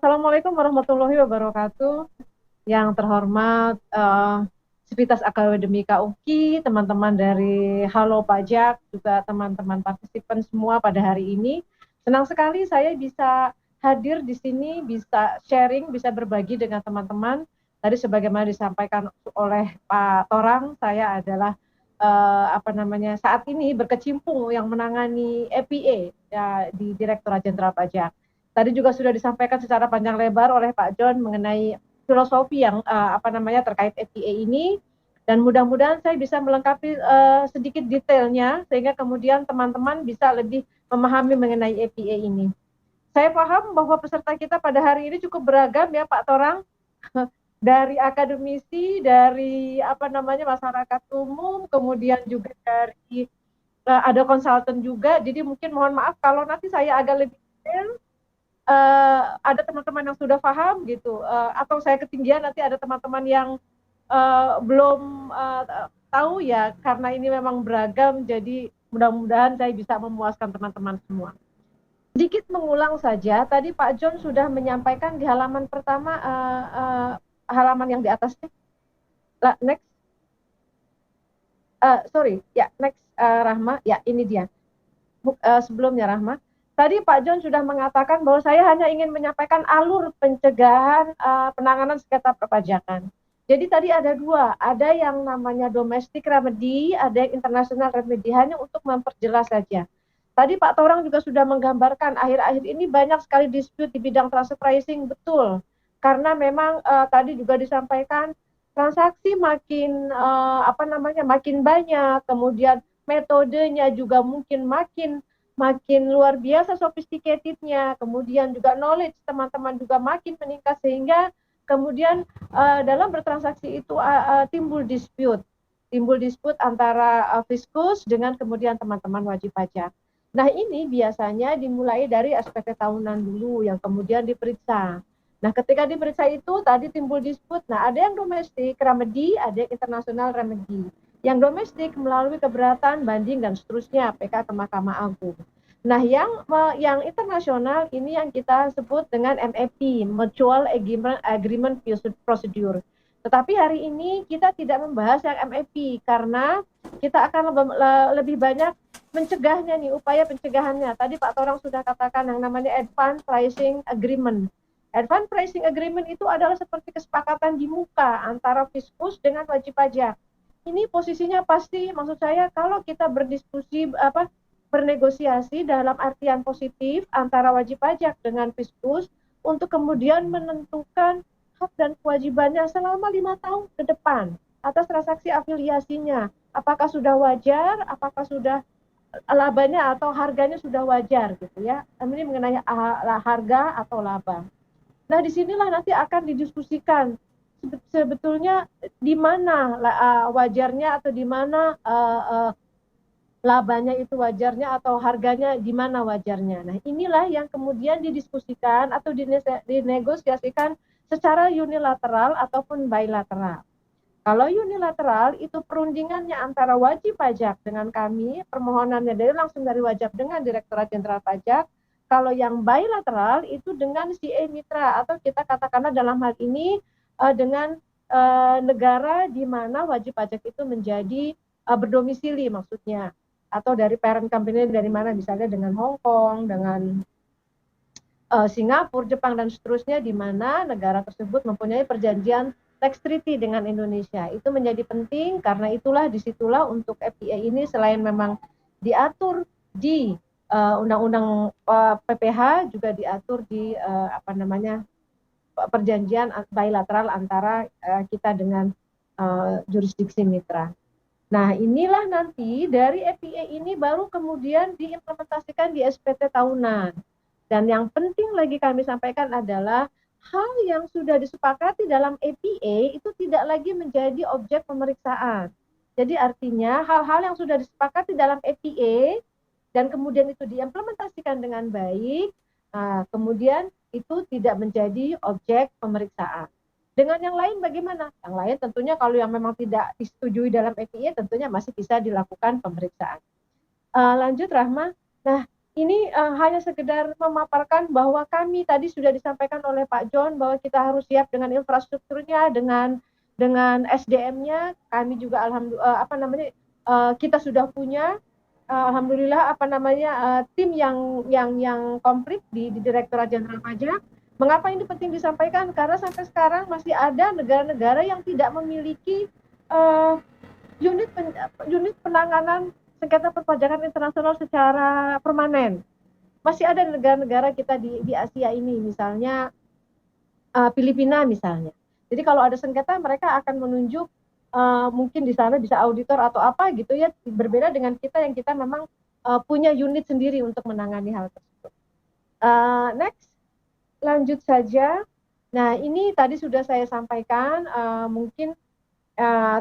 Assalamualaikum warahmatullahi wabarakatuh. Yang terhormat Sivitas Akademika UKI, teman-teman dari Halo Pajak, juga teman-teman partisipan semua pada hari ini. Senang sekali saya bisa hadir di sini, bisa sharing, bisa berbagi dengan teman-teman. Tadi sebagaimana disampaikan oleh Pak Torang, saya adalah saat ini berkecimpung yang menangani EPA ya, di Direktorat Jenderal Pajak. Tadi juga sudah disampaikan secara panjang lebar oleh Pak John mengenai filosofi yang terkait EPA ini, dan mudah-mudahan saya bisa melengkapi sedikit detailnya sehingga kemudian teman-teman bisa lebih memahami mengenai EPA ini. Saya paham bahwa peserta kita pada hari ini cukup beragam ya Pak Torang, dari akademisi, dari masyarakat umum, kemudian juga dari ada konsultan juga. Jadi mungkin mohon maaf kalau nanti saya agak lebih detail, ada teman-teman yang sudah paham gitu, atau saya ketinggian nanti ada teman-teman yang belum tahu ya, karena ini memang beragam, jadi mudah-mudahan saya bisa memuaskan teman-teman semua. Sedikit mengulang saja, tadi Pak John sudah menyampaikan di halaman pertama, halaman yang di atasnya, next, sorry, ya next, Rahma, ya ini dia, sebelumnya Rahma. Tadi Pak John sudah mengatakan bahwa saya hanya ingin menyampaikan alur pencegahan penanganan sengketa perpajakan. Jadi tadi ada dua, ada yang namanya domestic remedy, ada yang international remedy, hanya untuk memperjelas saja. Tadi Pak Torang juga sudah menggambarkan akhir-akhir ini banyak sekali dispute di bidang transfer pricing, betul. Karena memang tadi juga disampaikan transaksi makin makin banyak, kemudian metodenya juga mungkin makin luar biasa sophisticatednya, kemudian juga knowledge teman-teman juga makin meningkat, sehingga kemudian dalam bertransaksi itu timbul dispute antara fiskus dengan kemudian teman-teman wajib pajak. Nah ini biasanya dimulai dari SPT tahunan dulu yang kemudian diperiksa. Nah ketika diperiksa itu tadi timbul dispute, nah ada yang domestic remedy, ada yang international remedy. Yang domestik melalui keberatan, banding, dan seterusnya, PK ke Mahkamah Agung. Nah, yang internasional ini yang kita sebut dengan MAP, Mutual Agreement Procedure. Tetapi hari ini kita tidak membahas yang MAP karena kita akan lebih banyak mencegahnya nih, upaya pencegahannya. Tadi Pak Torang sudah katakan yang namanya Advanced Pricing Agreement. Advanced Pricing Agreement itu adalah seperti kesepakatan di muka antara fiskus dengan wajib pajak. Ini posisinya pasti, maksud saya kalau kita bernegosiasi dalam artian positif antara wajib pajak dengan fiskus untuk kemudian menentukan hak dan kewajibannya selama 5 tahun ke depan atas transaksi afiliasinya. Apakah sudah wajar, apakah sudah labanya atau harganya sudah wajar gitu ya. Ini mengenai harga atau laba. Nah, disinilah nanti akan didiskusikan sebetulnya di mana wajarnya atau di mana labanya itu wajarnya atau harganya di mana wajarnya. Nah, inilah yang kemudian didiskusikan atau dinegosiasikan secara unilateral ataupun bilateral. Kalau unilateral itu perundingannya antara wajib pajak dengan kami, permohonannya langsung dari wajib dengan Direktorat Jenderal Pajak. Kalau yang bilateral itu dengan CA mitra atau kita katakanlah dalam hal ini dengan negara di mana wajib pajak itu menjadi berdomisili maksudnya, atau dari parent company dari mana, misalnya dengan Hong Kong, dengan Singapura, Jepang, dan seterusnya, di mana negara tersebut mempunyai perjanjian tax treaty dengan Indonesia. Itu menjadi penting karena disitulah untuk FTA ini selain memang diatur di undang-undang PPH, juga diatur di perjanjian bilateral antara kita dengan jurisdiksi mitra. Nah, inilah nanti dari FTA ini baru kemudian diimplementasikan di SPT tahunan. Dan yang penting lagi kami sampaikan adalah hal yang sudah disepakati dalam EPA itu tidak lagi menjadi objek pemeriksaan. Jadi artinya hal-hal yang sudah disepakati dalam EPA dan kemudian itu diimplementasikan dengan baik, kemudian itu tidak menjadi objek pemeriksaan. Dengan yang lain bagaimana? Yang lain tentunya kalau yang memang tidak disetujui dalam EPA tentunya masih bisa dilakukan pemeriksaan. Lanjut Rahma. Nah, ini hanya sekedar memaparkan bahwa kami tadi sudah disampaikan oleh Pak John bahwa kita harus siap dengan infrastrukturnya, dengan SDM-nya. Kami juga kita sudah punya alhamdulillah tim yang komplit di Direktorat Jenderal Pajak. Mengapa ini penting disampaikan? Karena sampai sekarang masih ada negara-negara yang tidak memiliki uh, unit penanganan sengketa perpajakan internasional secara permanen. Masih ada negara-negara kita di Asia ini, misalnya Filipina misalnya. Jadi kalau ada sengketa mereka akan menunjuk mungkin di sana bisa auditor atau apa gitu ya, berbeda dengan kita yang kita memang punya unit sendiri untuk menangani hal tersebut. Next, lanjut saja. Nah ini tadi sudah saya sampaikan, mungkin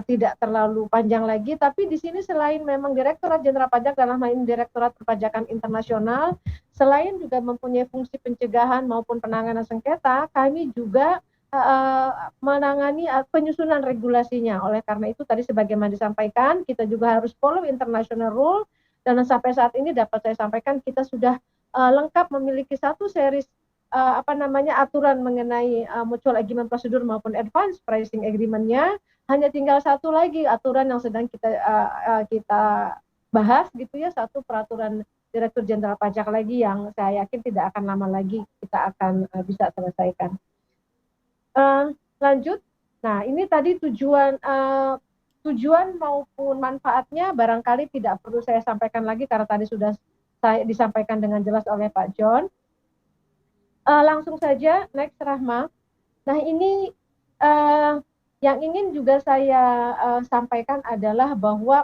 tidak terlalu panjang lagi, tapi di sini selain memang Direktorat Jenderal Pajak dalam hal ini Direktorat Perpajakan Internasional, selain juga mempunyai fungsi pencegahan maupun penanganan sengketa, kami juga menangani penyusunan regulasinya. Oleh karena itu tadi sebagaimana disampaikan, kita juga harus follow international rule, dan sampai saat ini dapat saya sampaikan kita sudah lengkap memiliki satu series aturan mengenai mutual agreement prosedur maupun advance pricing agreement-nya. Hanya tinggal satu lagi aturan yang sedang kita bahas gitu ya, satu peraturan Direktur Jenderal Pajak lagi yang saya yakin tidak akan lama lagi kita akan bisa selesaikan. Lanjut. Nah ini tadi tujuan maupun manfaatnya barangkali tidak perlu saya sampaikan lagi karena tadi sudah saya disampaikan dengan jelas oleh Pak John. Langsung saja next Rahma. Nah ini yang ingin juga saya sampaikan adalah bahwa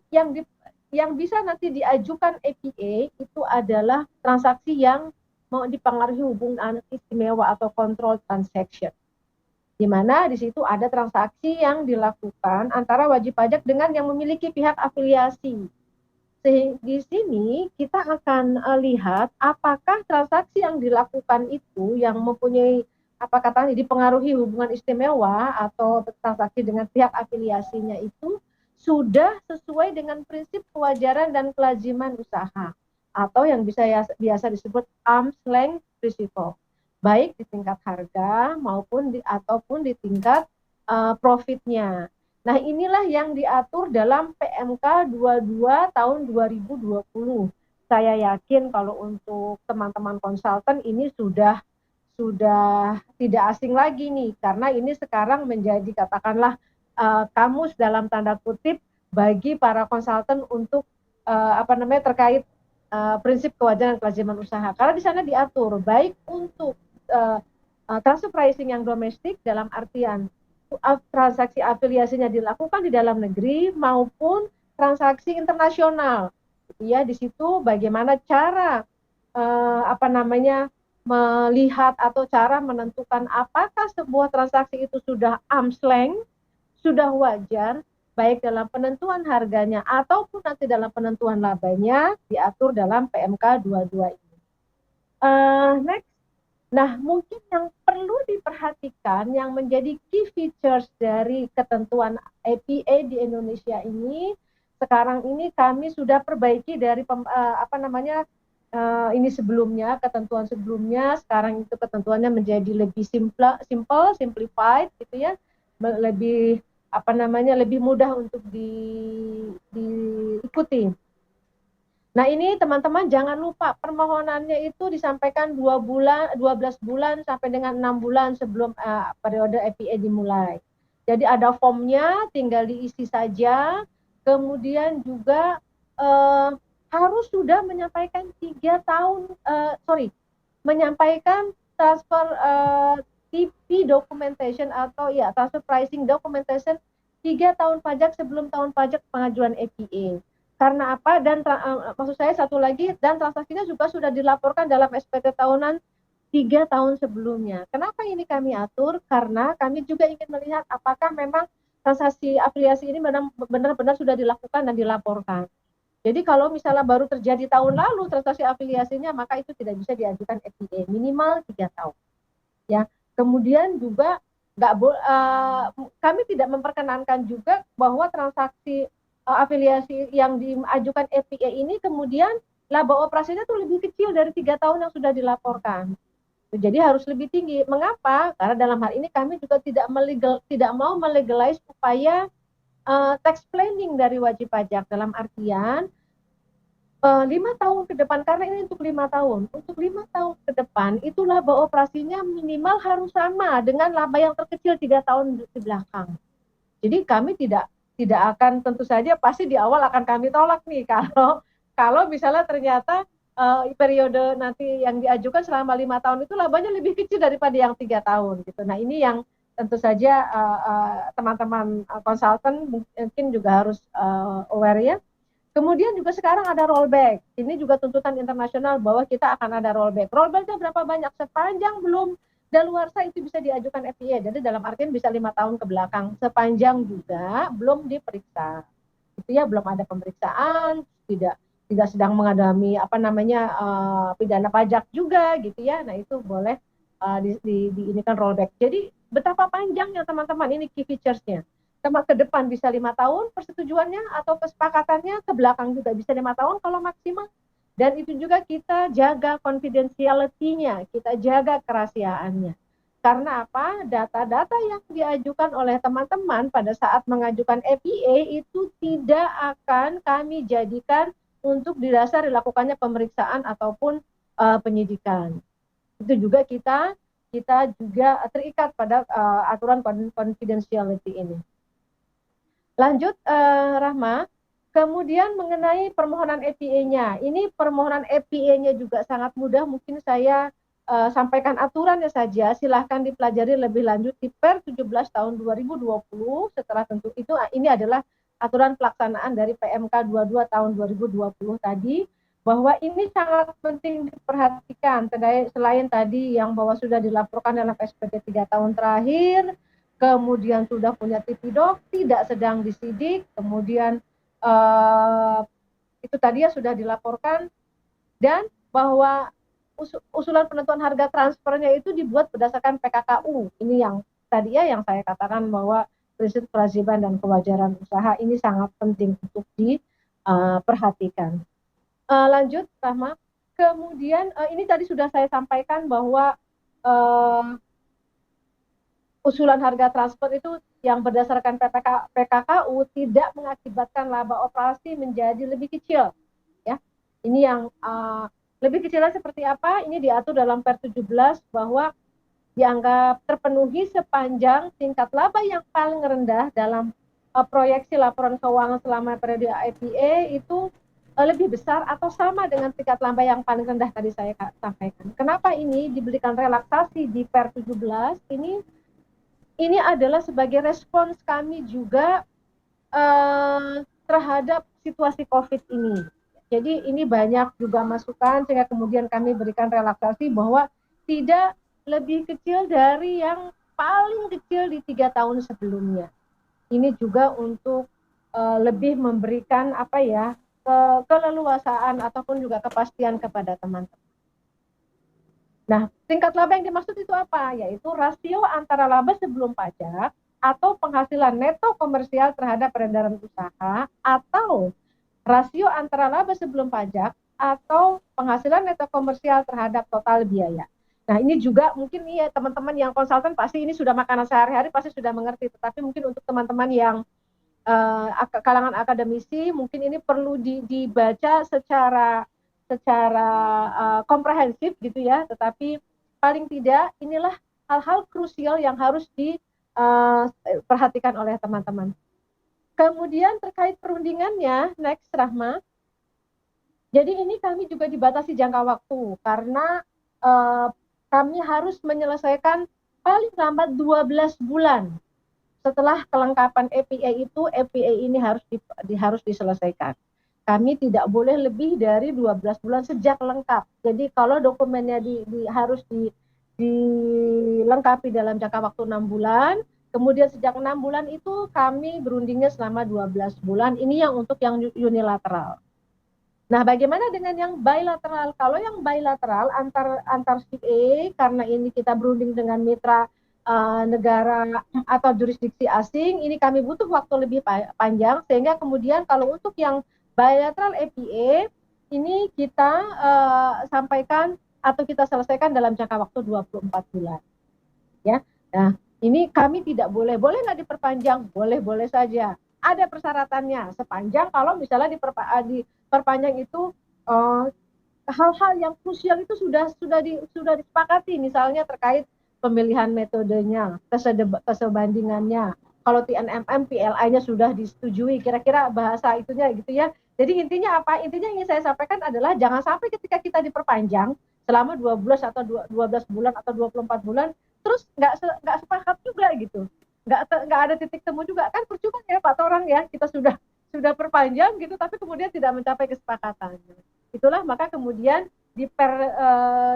yang bisa nanti diajukan APA itu adalah transaksi yang mau dipengaruhi hubungan istimewa atau control transaction, di mana di situ ada transaksi yang dilakukan antara wajib pajak dengan yang memiliki pihak afiliasi. Sehingga di sini kita akan lihat apakah transaksi yang dilakukan itu yang mempunyai dipengaruhi hubungan istimewa atau transaksi dengan pihak afiliasinya itu sudah sesuai dengan prinsip kewajaran dan kelaziman usaha atau yang biasa disebut arm's length principle, baik di tingkat harga ataupun di tingkat profitnya. Nah inilah yang diatur dalam PMK 22 tahun 2020. Saya yakin kalau untuk teman-teman konsultan ini sudah tidak asing lagi nih, karena ini sekarang menjadi katakanlah kamus dalam tanda kutip bagi para konsultan untuk terkait prinsip kewajaran dan kelaziman usaha. Karena di sana diatur baik untuk transfer pricing yang domestik dalam artian transaksi afiliasinya dilakukan di dalam negeri maupun transaksi internasional. Ya, di situ bagaimana cara melihat atau cara menentukan apakah sebuah transaksi itu sudah arm's length, sudah wajar, baik dalam penentuan harganya ataupun nanti dalam penentuan labanya diatur dalam PMK 22 ini. Next. Nah, mungkin yang perlu diperhatikan yang menjadi key features dari ketentuan APA di Indonesia ini, sekarang ini kami sudah perbaiki dari ini sebelumnya, ketentuan sebelumnya, sekarang itu ketentuannya menjadi lebih simplified gitu ya, lebih lebih mudah untuk diikuti. Nah ini teman-teman jangan lupa permohonannya itu disampaikan 12 bulan sampai dengan 6 bulan sebelum periode APA dimulai. Jadi ada formnya, tinggal diisi saja, kemudian juga harus sudah menyampaikan menyampaikan transfer TP documentation atau ya transfer pricing documentation 3 tahun pajak sebelum tahun pajak pengajuan APA. Karena apa? Dan maksud saya satu lagi, dan transaksinya juga sudah dilaporkan dalam SPT tahunan 3 tahun sebelumnya. Kenapa ini kami atur? Karena kami juga ingin melihat apakah memang transaksi afiliasi ini benar-benar sudah dilakukan dan dilaporkan. Jadi kalau misalnya baru terjadi tahun lalu transaksi afiliasinya, maka itu tidak bisa diajukan APA, minimal 3 tahun. Ya, kemudian juga kami tidak memperkenankan juga bahwa transaksi afiliasi yang diajukan FPA ini kemudian laba operasinya tuh lebih kecil dari 3 tahun yang sudah dilaporkan. Jadi harus lebih tinggi. Mengapa? Karena dalam hal ini kami juga tidak mau melegalize upaya tax planning dari wajib pajak, dalam artian 5 tahun ke depan, karena ini untuk 5 tahun. Untuk 5 tahun ke depan, itu laba operasinya minimal harus sama dengan laba yang terkecil 3 tahun di belakang. Jadi kami tidak akan, tentu saja pasti di awal akan kami tolak nih kalau misalnya ternyata periode nanti yang diajukan selama 5 tahun itu labanya lebih kecil daripada yang 3 tahun gitu. Nah ini yang tentu saja teman-teman konsultan mungkin juga harus aware ya. Kemudian juga sekarang ada rollback. Ini juga tuntutan internasional bahwa kita akan ada rollback. Rollbacknya berapa banyak? Sepanjang belum daluarsa itu bisa diajukan FPA. Jadi dalam artian bisa 5 tahun ke belakang. Sepanjang juga belum diperiksa. Itu ya, belum ada pemeriksaan, tidak sedang mengalami pidana pajak juga gitu ya. Nah itu boleh ini kan rollback. Jadi betapa panjangnya teman-teman ini key features-nya. Ke depan bisa 5 tahun persetujuannya atau kesepakatannya, ke belakang juga bisa 5 tahun kalau maksimal. Dan itu juga kita jaga confidentiality-nya, kita jaga kerahasiaannya. Karena apa? Data-data yang diajukan oleh teman-teman pada saat mengajukan FPA itu tidak akan kami jadikan untuk didasar dilakukannya pemeriksaan ataupun penyidikan. Itu juga kita juga terikat pada aturan confidentiality ini. Lanjut, Rahma. Kemudian mengenai permohonan FPA-nya. Ini permohonan FPA-nya juga sangat mudah. Mungkin saya sampaikan aturannya saja. Silahkan dipelajari lebih lanjut di Per 17 tahun 2020. Setelah tentu itu, ini adalah aturan pelaksanaan dari PMK 22 tahun 2020 tadi. Bahwa ini sangat penting diperhatikan. Selain tadi yang bahwa sudah dilaporkan dalam SPT 3 tahun terakhir, kemudian sudah punya tipidok, tidak sedang disidik, kemudian itu tadi ya sudah dilaporkan, dan bahwa usulan penentuan harga transfernya itu dibuat berdasarkan PKKU. Ini yang tadi ya yang saya katakan bahwa prinsip kewajiban dan kewajaran usaha ini sangat penting untuk diperhatikan. Lanjut, Rahma. Kemudian ini tadi sudah saya sampaikan bahwa usulan harga transfer itu yang berdasarkan PKKU tidak mengakibatkan laba operasi menjadi lebih kecil. Ya, ini yang lebih kecilnya seperti apa? Ini diatur dalam Per 17 bahwa dianggap terpenuhi sepanjang tingkat laba yang paling rendah dalam proyeksi laporan keuangan selama periode IPA itu lebih besar atau sama dengan tingkat laba yang paling rendah tadi saya sampaikan. Kenapa ini diberikan relaksasi di Per 17? Ini adalah sebagai respons kami juga terhadap situasi COVID ini. Jadi ini banyak juga masukan sehingga kemudian kami berikan relaksasi bahwa tidak lebih kecil dari yang paling kecil di 3 tahun sebelumnya. Ini juga untuk lebih memberikan keleluasaan ataupun juga kepastian kepada teman-teman. Nah, tingkat laba yang dimaksud itu apa? Yaitu rasio antara laba sebelum pajak atau penghasilan neto komersial terhadap peredaran usaha, atau rasio antara laba sebelum pajak atau penghasilan neto komersial terhadap total biaya. Nah, ini juga mungkin nih ya teman-teman yang konsultan pasti ini sudah makanan sehari-hari, pasti sudah mengerti. Tetapi mungkin untuk teman-teman yang kalangan akademisi, mungkin ini perlu dibaca secara komprehensif gitu ya, tetapi paling tidak inilah hal-hal krusial yang harus diperhatikan oleh teman-teman. Kemudian terkait perundingannya, next Rahma. Jadi ini kami juga dibatasi jangka waktu karena kami harus menyelesaikan paling lambat 12 bulan setelah kelengkapan FPA itu. FPA ini harus diselesaikan. Kami tidak boleh lebih dari 12 bulan sejak lengkap. Jadi kalau dokumennya harus dilengkapi dalam jangka waktu 6 bulan, kemudian sejak 6 bulan itu kami berundingnya selama 12 bulan. Ini yang untuk yang unilateral. Nah, bagaimana dengan yang bilateral? Kalau yang bilateral antar CA, karena ini kita berunding dengan mitra negara atau jurisdiksi asing, ini kami butuh waktu lebih panjang, sehingga kemudian kalau untuk yang bilateral FTA ini kita sampaikan atau kita selesaikan dalam jangka waktu 24 bulan. Ya, nah ini kami tidak boleh nggak diperpanjang, boleh saja. Ada persyaratannya, sepanjang kalau misalnya diperpanjang itu hal-hal yang krusial itu sudah disepakati, misalnya terkait pemilihan metodenya, kesebandingannya. Kalau TNMM, PLI-nya sudah disetujui, kira-kira bahasa itunya gitu ya. Jadi intinya apa? Intinya yang ingin saya sampaikan adalah jangan sampai ketika kita diperpanjang selama 12 atau 12 bulan atau 24 bulan, terus nggak sepakat juga gitu. Nggak ada titik temu juga, kan percuma ya Pak Torang ya, kita sudah perpanjang gitu, tapi kemudian tidak mencapai kesepakatan. Itulah maka kemudian di per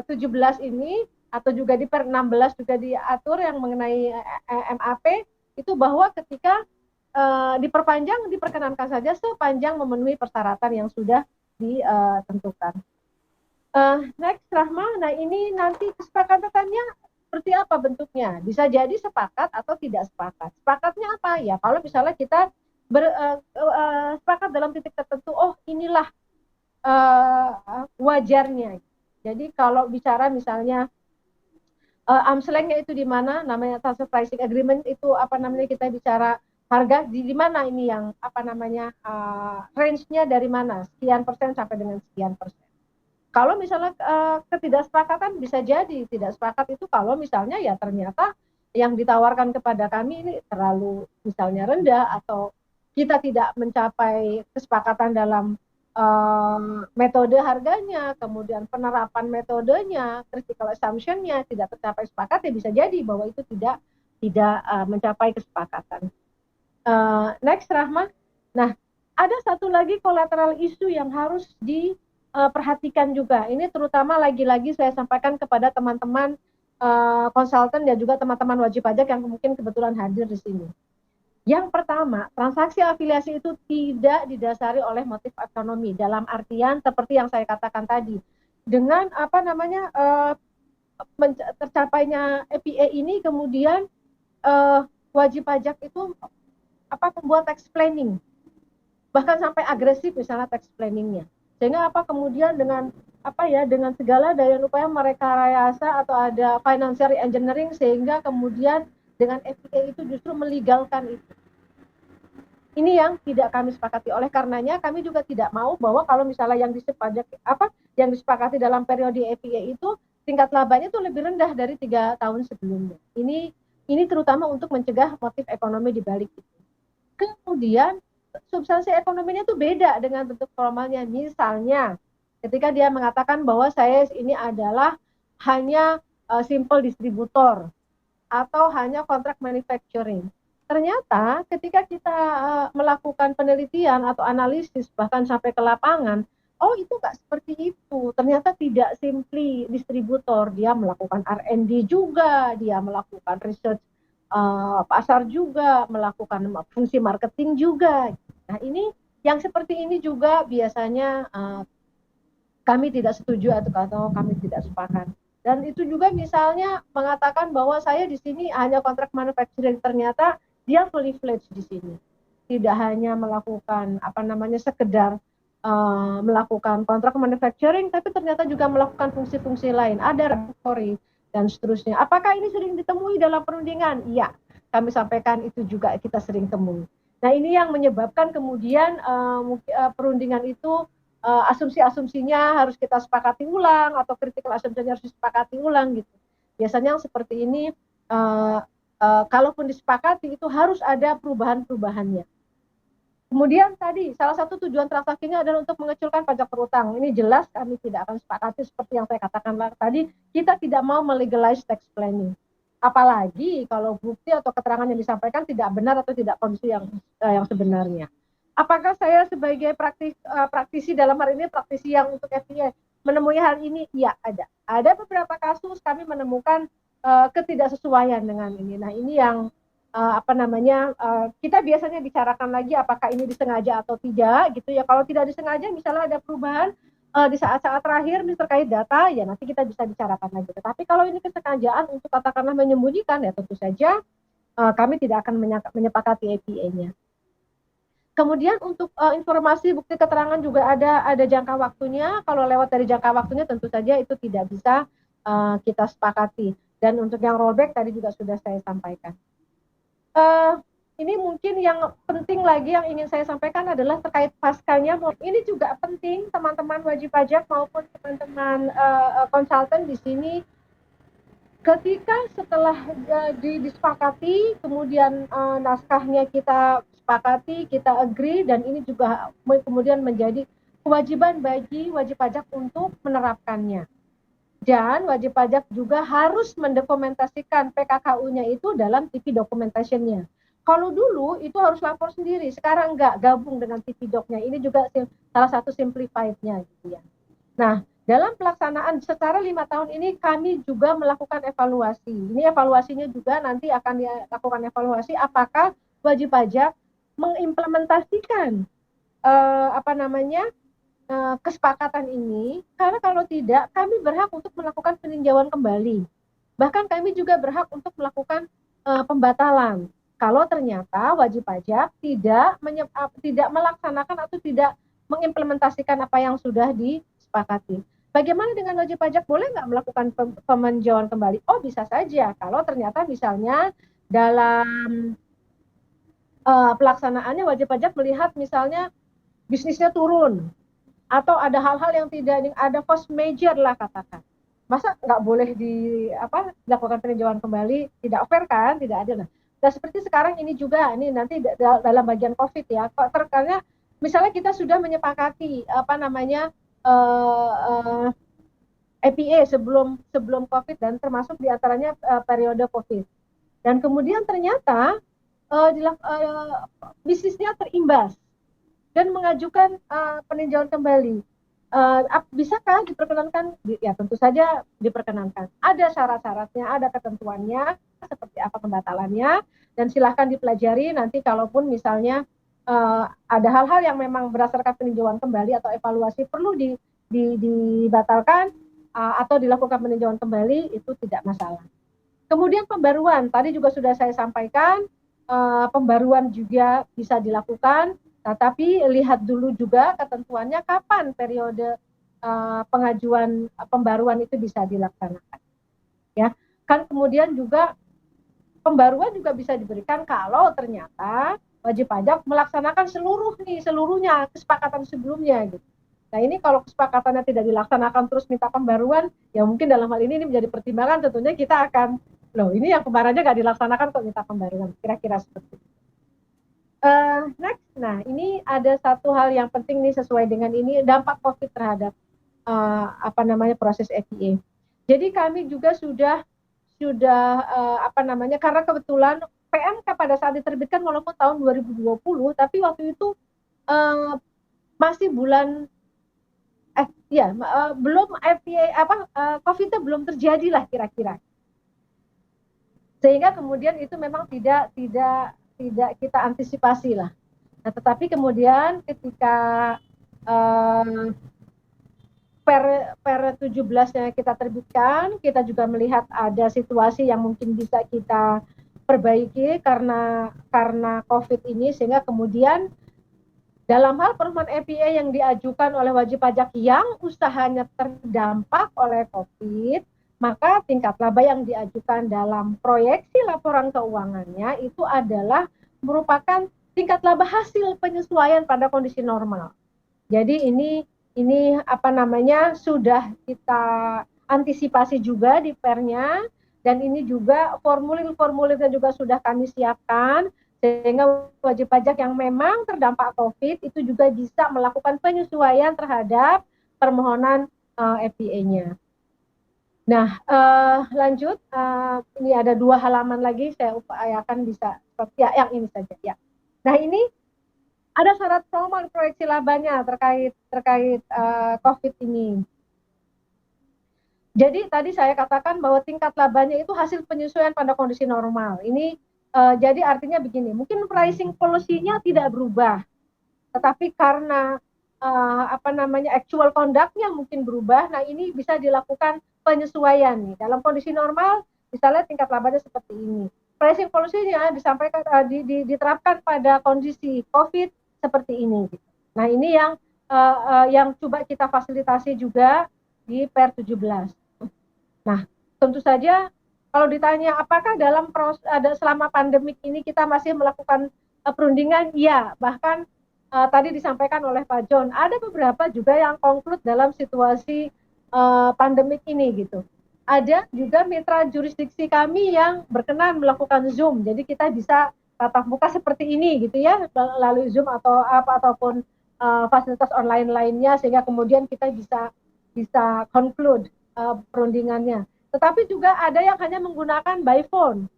17 ini atau juga di per 16 juga diatur yang mengenai MAP itu bahwa ketika diperpanjang diperkenankan saja sepanjang memenuhi persyaratan yang sudah ditentukan. Next Rahma, nah ini nanti kesepakatannya seperti apa bentuknya? Bisa jadi sepakat atau tidak sepakat. Sepakatnya apa ya? Kalau misalnya kita sepakat dalam titik tertentu, oh inilah wajarnya. Jadi kalau bicara misalnya arm's length-nya itu di mana, namanya transfer pricing agreement itu apa namanya, kita bicara harga di mana ini yang apa namanya range-nya dari mana, sekian persen sampai dengan sekian persen. Kalau misalnya ketidaksepakatan bisa jadi tidak sepakat itu kalau misalnya ya ternyata yang ditawarkan kepada kami ini terlalu misalnya rendah atau kita tidak mencapai kesepakatan dalam metode harganya, kemudian penerapan metodenya, critical assumption-nya tidak tercapai sepakat, ya bisa jadi bahwa itu tidak mencapai kesepakatan. Next Rahma. Nah, ada satu lagi collateral issue yang harus diperhatikan juga. Ini terutama lagi-lagi saya sampaikan kepada teman-teman konsultan dan juga teman-teman wajib pajak yang mungkin kebetulan hadir di sini. Yang pertama, transaksi afiliasi itu tidak didasari oleh motif ekonomi dalam artian seperti yang saya katakan tadi. Dengan apa namanya tercapainya EPA ini kemudian wajib pajak itu membuat tax planning, bahkan sampai agresif misalnya tax planningnya. Sehingga kemudian dengan dengan segala daya upaya mereka rekayasa atau ada financial engineering sehingga kemudian dengan FTA itu justru melegalkan itu. Ini yang tidak kami sepakati. Oleh karenanya kami juga tidak mau bahwa kalau misalnya yang disepakati dalam periode FTA itu tingkat labanya itu lebih rendah dari 3 tahun sebelumnya. Ini terutama untuk mencegah motif ekonomi di balik itu. Kemudian substansi ekonominya itu beda dengan bentuk formalnya. Misalnya ketika dia mengatakan bahwa saya ini adalah hanya simple distributor atau hanya kontrak manufacturing. Ternyata ketika kita melakukan penelitian atau analisis bahkan sampai ke lapangan, oh itu nggak seperti itu. Ternyata tidak simply distributor, dia melakukan R&D juga, dia melakukan research pasar juga, melakukan fungsi marketing juga. Nah ini yang seperti ini juga biasanya kami tidak setuju atau kami tidak sepakat. Dan itu juga misalnya mengatakan bahwa saya di sini hanya kontrak manufacturing, ternyata dia fully fledged di sini. Tidak hanya melakukan sekedar melakukan kontrak manufacturing, tapi ternyata juga melakukan fungsi-fungsi lain. Ada regulatory dan seterusnya. Apakah ini sering ditemui dalam perundingan? Iya, kami sampaikan itu juga kita sering temui. Nah ini yang menyebabkan kemudian perundingan itu asumsi-asumsinya harus kita sepakati ulang atau critical assumption harus disepakati ulang gitu. Biasanya yang seperti ini kalaupun disepakati itu harus ada perubahan-perubahannya. Kemudian tadi salah satu tujuan transaksinya adalah untuk mengecilkan pajak berutang. Ini jelas kami tidak akan sepakati seperti yang saya katakan tadi, kita tidak mau melegalize tax planning. Apalagi kalau bukti atau keterangan yang disampaikan tidak benar atau tidak kondisi yang sebenarnya. Apakah saya sebagai praktisi dalam hal ini, praktisi yang untuk FTA menemui hal ini? Ya, ada. Ada beberapa kasus kami menemukan ketidaksesuaian dengan ini. Nah, ini yang kita biasanya bicarakan lagi apakah ini disengaja atau tidak gitu ya. Kalau tidak disengaja misalnya ada perubahan di saat-saat terakhir nih terkait data, ya nanti kita bisa bicarakan lagi. Tetapi kalau ini kesengajaan untuk katakanlah menyembunyikan, ya tentu saja kami tidak akan menyepakati APA-nya. Kemudian untuk informasi bukti keterangan juga ada jangka waktunya. Kalau lewat dari jangka waktunya tentu saja itu tidak bisa kita sepakati. Dan untuk yang rollback tadi juga sudah saya sampaikan. Ini mungkin yang penting lagi yang ingin saya sampaikan adalah terkait paskanya. Ini juga penting teman-teman wajib pajak maupun teman-teman konsultan di sini. Ketika setelah disepakati, kemudian naskahnya kita sepakati, kita agree, dan ini juga kemudian menjadi kewajiban bagi wajib pajak untuk menerapkannya. Dan wajib pajak juga harus mendokumentasikan PKKU-nya itu dalam TV documentation-nya. Kalau dulu itu harus lapor sendiri, sekarang enggak, gabung dengan TV doc-nya. Ini juga salah satu simplified-nya gitu ya. Nah, dalam pelaksanaan secara 5 tahun ini kami juga melakukan evaluasi. Ini evaluasinya juga nanti akan dilakukan evaluasi apakah wajib pajak mengimplementasikan kesepakatan ini, karena kalau tidak kami berhak untuk melakukan peninjauan kembali. Bahkan kami juga berhak untuk melakukan pembatalan kalau ternyata wajib pajak tidak melaksanakan atau tidak mengimplementasikan apa yang sudah disepakati. Bagaimana dengan wajib pajak, boleh nggak melakukan peninjauan kembali? Oh, bisa saja kalau ternyata misalnya dalam pelaksanaannya wajib pajak melihat misalnya bisnisnya turun atau ada hal-hal yang tidak ada force major lah katakan. Masa nggak boleh dilakukan peninjauan kembali? Tidak fair kan? Tidak adil. Nah, seperti sekarang ini juga, ini nanti dalam bagian COVID ya, karena misalnya kita sudah menyepakati APA sebelum COVID dan termasuk diantaranya periode COVID. Dan kemudian ternyata bisnisnya terimbas dan mengajukan peninjauan kembali. Bisakah diperkenankan? Ya tentu saja diperkenankan. Ada syarat-syaratnya, ada ketentuannya, seperti apa pembatalannya, dan silahkan dipelajari nanti kalaupun misalnya ada hal-hal yang memang berdasarkan peninjauan kembali atau evaluasi perlu dibatalkan atau dilakukan peninjauan kembali, itu tidak masalah. Kemudian pembaruan, tadi juga sudah saya sampaikan, pembaruan juga bisa dilakukan. Nah, tapi lihat dulu juga ketentuannya kapan periode pengajuan pembaruan itu bisa dilaksanakan. Ya, kan kemudian juga pembaruan juga bisa diberikan kalau ternyata wajib pajak melaksanakan seluruhnya kesepakatan sebelumnya gitu. Nah, ini kalau kesepakatannya tidak dilaksanakan terus minta pembaruan, ya mungkin dalam hal ini menjadi pertimbangan, tentunya kita akan, loh ini yang kemarinnya nggak dilaksanakan kok minta pembaruan, kira-kira seperti itu. Next, nah ini ada satu hal yang penting nih sesuai dengan ini, dampak COVID terhadap proses FTA. Jadi kami juga sudah karena kebetulan PMK pada saat diterbitkan walaupun tahun 2020, tapi waktu itu masih bulan belum FTA COVID-nya belum terjadi lah kira-kira. Sehingga kemudian itu memang tidak kita antisipasi lah. Nah, tetapi kemudian ketika per 17-nya kita terbitkan, kita juga melihat ada situasi yang mungkin bisa kita perbaiki karena COVID ini, sehingga kemudian dalam hal perumahan APA yang diajukan oleh wajib pajak yang usahanya terdampak oleh COVID, maka tingkat laba yang diajukan dalam proyeksi laporan keuangannya itu adalah merupakan tingkat laba hasil penyesuaian pada kondisi normal. Jadi ini sudah kita antisipasi juga di pernya, dan ini juga formulir-formulirnya juga sudah kami siapkan, sehingga wajib pajak yang memang terdampak COVID itu juga bisa melakukan penyesuaian terhadap permohonan FPA-nya. Nah, lanjut, ini ada 2 halaman lagi, saya upayakan bisa seperti yang ini saja ya. Nah, ini ada syarat formal proyeksi labanya terkait COVID ini. Jadi tadi saya katakan bahwa tingkat labanya itu hasil penyesuaian pada kondisi normal. Ini jadi artinya begini, mungkin pricing policy-nya tidak berubah, tetapi karena actual conduct-nya mungkin berubah. Nah, ini bisa dilakukan penyesuaian nih. Dalam kondisi normal, misalnya tingkat labanya seperti ini. Pricing policy-nya disampaikan diterapkan pada kondisi COVID seperti ini. Nah, ini yang coba kita fasilitasi juga di Per 17. Nah, tentu saja kalau ditanya apakah selama pandemik ini kita masih melakukan perundingan, iya, bahkan tadi disampaikan oleh Pak John, ada beberapa juga yang conclude dalam situasi pandemik ini gitu. Ada juga mitra jurisdiksi kami yang berkenan melakukan Zoom, jadi kita bisa tatap muka seperti ini gitu ya, melalui Zoom ataupun fasilitas online lainnya, sehingga kemudian kita bisa conclude perundingannya. Tetapi juga ada yang hanya menggunakan by phone,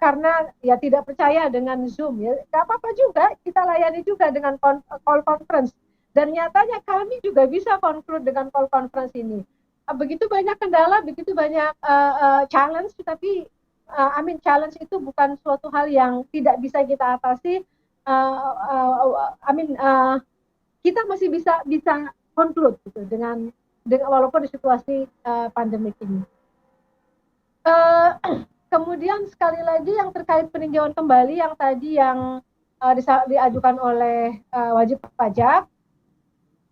karena ya tidak percaya dengan Zoom ya, nggak apa-apa juga, kita layani juga dengan call conference, dan nyatanya kami juga bisa conclude dengan call conference ini. Begitu banyak kendala, begitu banyak challenge, tapi challenge itu bukan suatu hal yang tidak bisa kita atasi. Kita masih bisa conclude gitu dengan walaupun di situasi pandemik ini. Kemudian sekali lagi yang terkait peninjauan kembali yang tadi diajukan oleh wajib pajak,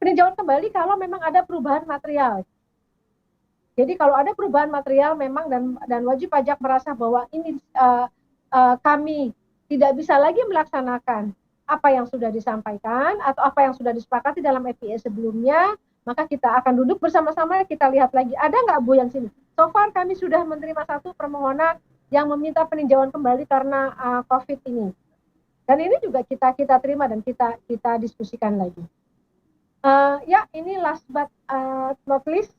peninjauan kembali kalau memang ada perubahan material. Jadi kalau ada perubahan material memang dan wajib pajak merasa bahwa ini kami tidak bisa lagi melaksanakan apa yang sudah disampaikan atau apa yang sudah disepakati dalam FPA sebelumnya, maka kita akan duduk bersama-sama, kita lihat lagi ada nggak Bu yang sini. So far kami sudah menerima satu permohonan yang meminta peninjauan kembali karena COVID ini. Dan ini juga kita terima dan kita diskusikan lagi. Ya, ini last but not least,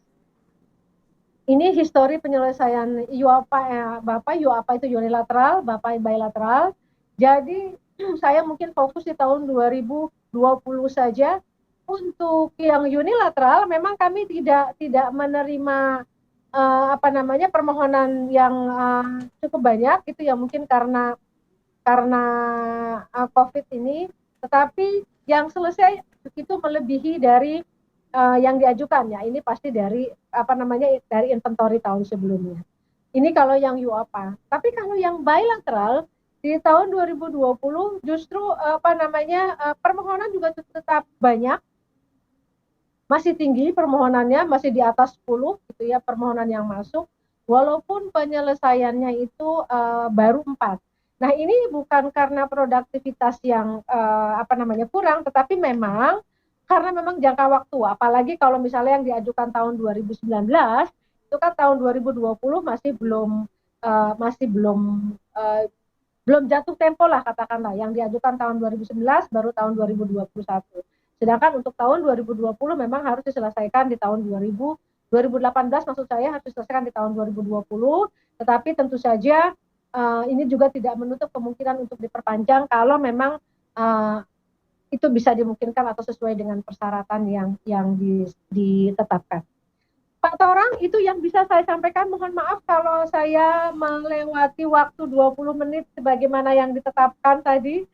ini histori penyelesaian UAPA, Bapak UAPA itu unilateral, Bapak bilateral. Jadi saya mungkin fokus di tahun 2020 saja. Untuk yang unilateral memang kami tidak menerima permohonan yang cukup banyak gitu ya, mungkin karena COVID ini, tetapi yang selesai itu melebihi dari yang diajukan ya. Ini pasti dari dari inventory tahun sebelumnya. Ini kalau yang UAPA. Tapi kalau yang bilateral di tahun 2020 justru permohonan juga tetap banyak. Masih tinggi permohonannya, masih di atas 10 gitu ya permohonan yang masuk, walaupun penyelesaiannya itu baru 4. Nah, ini bukan karena produktivitas yang kurang, tetapi memang karena memang jangka waktu, apalagi kalau misalnya yang diajukan tahun 2019 itu kan tahun 2020 masih belum jatuh tempo lah katakanlah, yang diajukan tahun 2011 baru tahun 2021. Sedangkan untuk tahun 2020 memang harus diselesaikan di tahun 2018 maksud saya harus diselesaikan di tahun 2020, tetapi tentu saja ini juga tidak menutup kemungkinan untuk diperpanjang kalau memang itu bisa dimungkinkan atau sesuai dengan persyaratan yang ditetapkan. Pak Torang, itu yang bisa saya sampaikan. Mohon maaf kalau saya melewati waktu 20 menit sebagaimana yang ditetapkan tadi.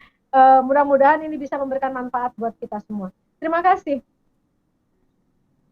Mudah-mudahan ini bisa memberikan manfaat buat kita semua. Terima kasih.